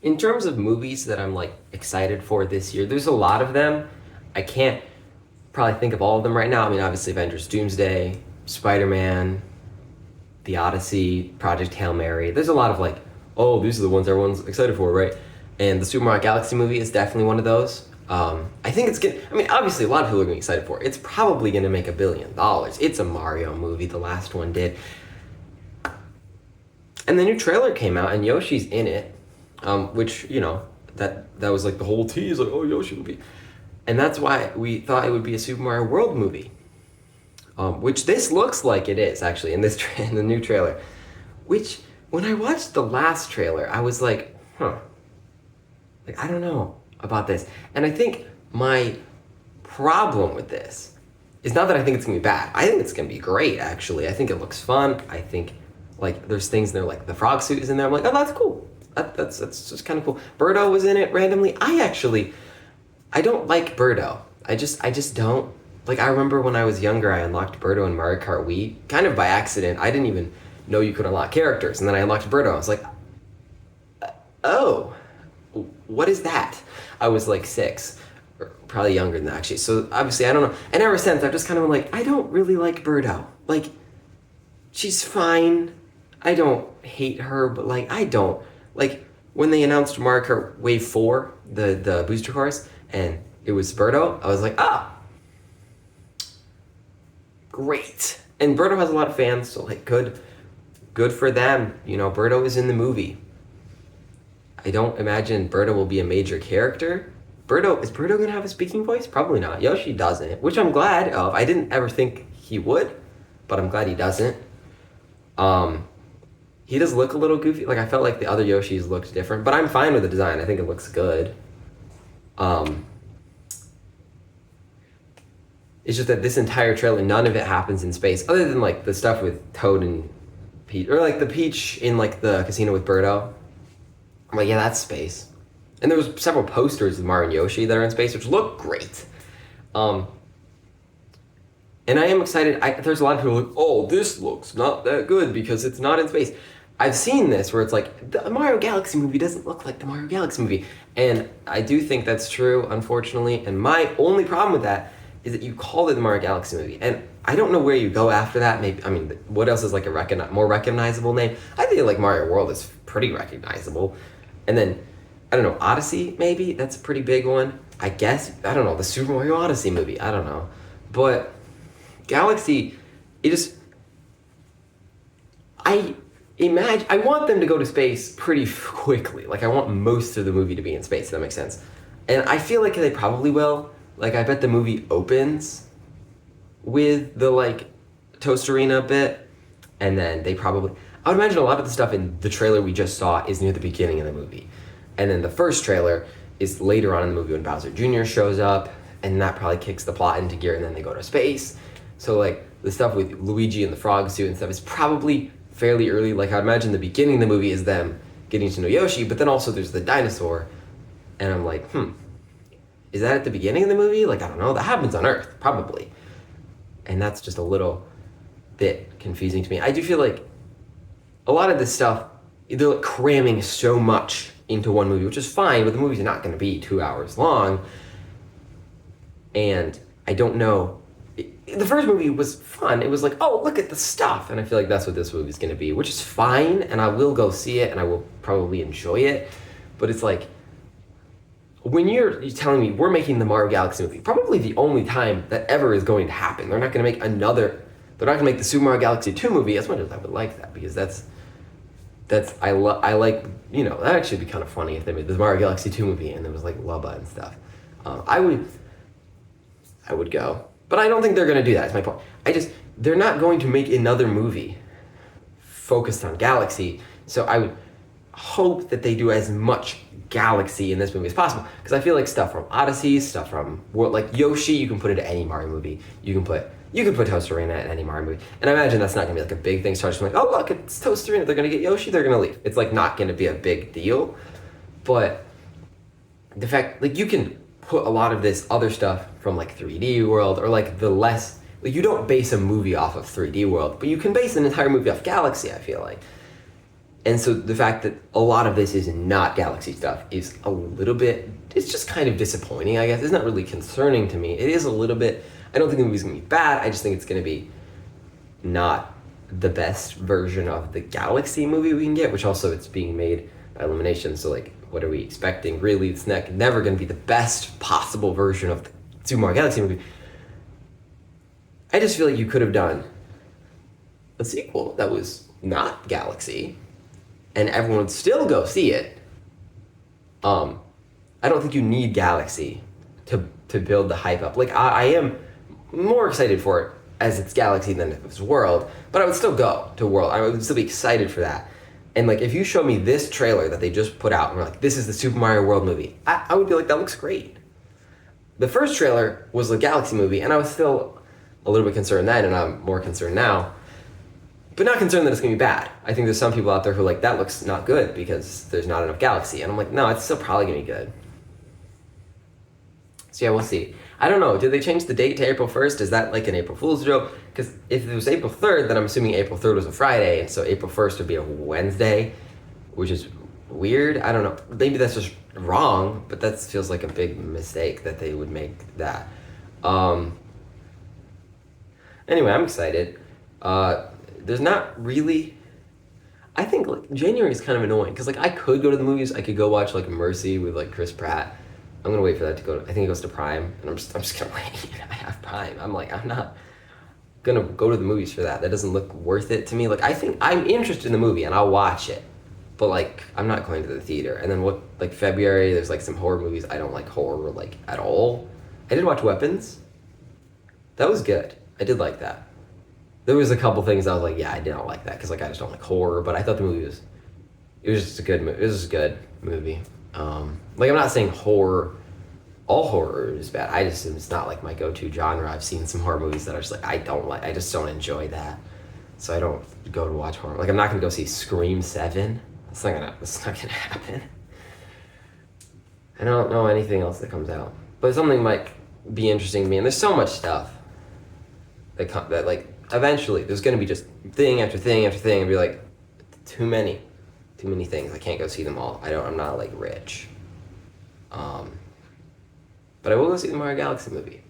In terms of movies that I'm like excited for this year, there's a lot of them. I can't probably think of all of them right now. I mean, obviously Avengers Doomsday, Spider-Man, The Odyssey, Project Hail Mary. There's a lot of like, oh, these are the ones everyone's excited for, right? And the Super Mario Galaxy movie is definitely one of those. I think it's good. I mean, obviously, a lot of people are going to be excited for it. It's probably going to make $1 billion. It's a Mario movie. The last one did. And the new trailer came out, and Yoshi's in it, which that was like the whole tease, like, oh, Yoshi will be, and that's why we thought it would be a Super Mario World movie, which this looks like it is actually in this in the new trailer. Which when I watched the last trailer, I was like, like I don't know about this, and I think my problem with this is not that I think it's gonna be bad. I think it's gonna be great. Actually, I think it looks fun. I think like there's things in there like the frog suit is in there. I'm like, oh, that's cool. That's just kind of cool. Birdo was in it randomly. I don't like Birdo. I just don't. Like I remember when I was younger, I unlocked Birdo in Mario Kart Wii, kind of by accident. I didn't even know you could unlock characters, and then I unlocked Birdo. I was like, oh, what is that? I was like 6, or probably younger than that actually. So obviously I don't know. And ever since I've just kind of been like, I don't really like Birdo. Like, she's fine. I don't hate her, but like I don't like when they announced Mario Kart Wave 4, the booster cars, and it was Birdo. I was like, great. And Birdo has a lot of fans, so like good for them. You know, Birdo is in the movie. I don't imagine Birdo will be a major character. Is Birdo gonna have a speaking voice? Probably not. Yoshi doesn't, which I'm glad of. I didn't ever think he would, but I'm glad he doesn't. He does look a little goofy. Like I felt like the other Yoshis looked different, but I'm fine with the design. I think it looks good. It's just that this entire trailer, none of it happens in space, other than like the stuff with Toad and Peach, or like the Peach in like the casino with Birdo. I'm like, yeah, that's space. And there was several posters of Mario and Yoshi that are in space, which look great. And I am excited. There's a lot of people like, oh, this looks not that good because it's not in space. I've seen this where it's like, the Mario Galaxy movie doesn't look like the Mario Galaxy movie. And I do think that's true, unfortunately. And my only problem with that is that you called it the Mario Galaxy movie. And I don't know where you go after that. Maybe, I mean, what else is like a more recognizable name? I think like Mario World is pretty recognizable. And then, I don't know, Odyssey, maybe? That's a pretty big one. I guess, I don't know, the Super Mario Odyssey movie. I don't know. But Galaxy, I want them to go to space pretty quickly. Like I want most of the movie to be in space, if that makes sense. And I feel like they probably will. Like I bet the movie opens with the like Toast Arena bit, and then I would imagine a lot of the stuff in the trailer we just saw is near the beginning of the movie. And then the first trailer is later on in the movie when Bowser Jr. shows up, and that probably kicks the plot into gear, and then they go to space. So like the stuff with Luigi and the frog suit and stuff is probably fairly early. Like I'd imagine the beginning of the movie is them getting to know Yoshi, but then also there's the dinosaur. And I'm like, is that at the beginning of the movie? Like, I don't know. That happens on Earth, probably. And that's just a little bit confusing to me. I do feel like a lot of this stuff, they're like cramming so much into one movie, which is fine, but the movie's not going to be 2 hours long. And I don't know. The first movie was fun. It was like, oh, look at the stuff. And I feel like that's what this movie's going to be, which is fine. And I will go see it and I will probably enjoy it. But it's like, when you're telling me we're making the Mario Galaxy movie, probably the only time that ever is going to happen. They're not going to make they're not going to make the Super Mario Galaxy 2 movie, as much as I would like that, because I like, you know, that'd actually be kind of funny if they made the Mario Galaxy 2 movie and there was like Lubba and stuff. I would go. But I don't think they're going to do that, that's my point. They're not going to make another movie focused on Galaxy, so I would hope that they do as much Galaxy in this movie as possible, because I feel like stuff from Odyssey, stuff from World, like Yoshi, you can put into any Mario movie. You can put Toast Arena in any Mario movie, and I imagine that's not gonna be like a big thing. So I'm like, oh look, it's Toast Arena. They're gonna get Yoshi. They're gonna leave. It's like not gonna be a big deal, but the fact like you can put a lot of this other stuff from like 3D World or like like you don't base a movie off of 3D World, but you can base an entire movie off Galaxy. I feel like. And so the fact that a lot of this is not Galaxy stuff is a little bit, it's just kind of disappointing, I guess. It's not really concerning to me. It is a little bit, I don't think the movie's gonna be bad. I just think it's gonna be not the best version of the Galaxy movie we can get, which also it's being made by Illumination. So like, what are we expecting? Really, it's never gonna be the best possible version of the Super Mario Galaxy movie. I just feel like you could have done a sequel that was not Galaxy, and everyone would still go see it. I don't think you need Galaxy to build the hype up. Like I am more excited for it as it's Galaxy than if it's World, but I would still go to World. I would still be excited for that. And like if you show me this trailer that they just put out and we're like, this is the Super Mario World movie, I would be like, that looks great. The first trailer was the Galaxy movie, and I was still a little bit concerned then, and I'm more concerned now. But not concerned that it's gonna be bad. I think there's some people out there who are like, that looks not good because there's not enough Galaxy. And I'm like, no, it's still probably gonna be good. So yeah, we'll see. I don't know, did they change the date to April 1st? Is that like an April Fool's joke? Because if it was April 3rd, then I'm assuming April 3rd was a Friday, and so April 1st would be a Wednesday, which is weird. I don't know, maybe that's just wrong, but that feels like a big mistake that they would make that. Anyway, I'm excited. There's not really, I think like January is kind of annoying because like I could go to the movies. I could go watch like Mercy with like Chris Pratt. I'm gonna wait for that to go. I think it goes to Prime, and I'm just gonna wait. I have Prime. I'm like, I'm not gonna go to the movies for that. That doesn't look worth it to me. Like I think I'm interested in the movie and I'll watch it, but like I'm not going to the theater. And then what? Like February, there's like some horror movies. I don't like horror like at all. I did watch Weapons. That was good. I did like that. There was a couple things I was like, yeah, I didn't like that because like I just don't like horror. But I thought the movie it was just a good movie. It was just a good movie. Like I'm not saying all horror is bad. It's not like my go-to genre. I've seen some horror movies that are just like I just don't enjoy that. So I don't go to watch horror. Like I'm not gonna go see Scream 7. That's not gonna happen. I don't know anything else that comes out, but something might be interesting to me. And there's so much stuff that like eventually there's gonna be just thing after thing after thing and be like too many things. I can't go see them all. I'm not like rich. But I will go see the Mario Galaxy movie.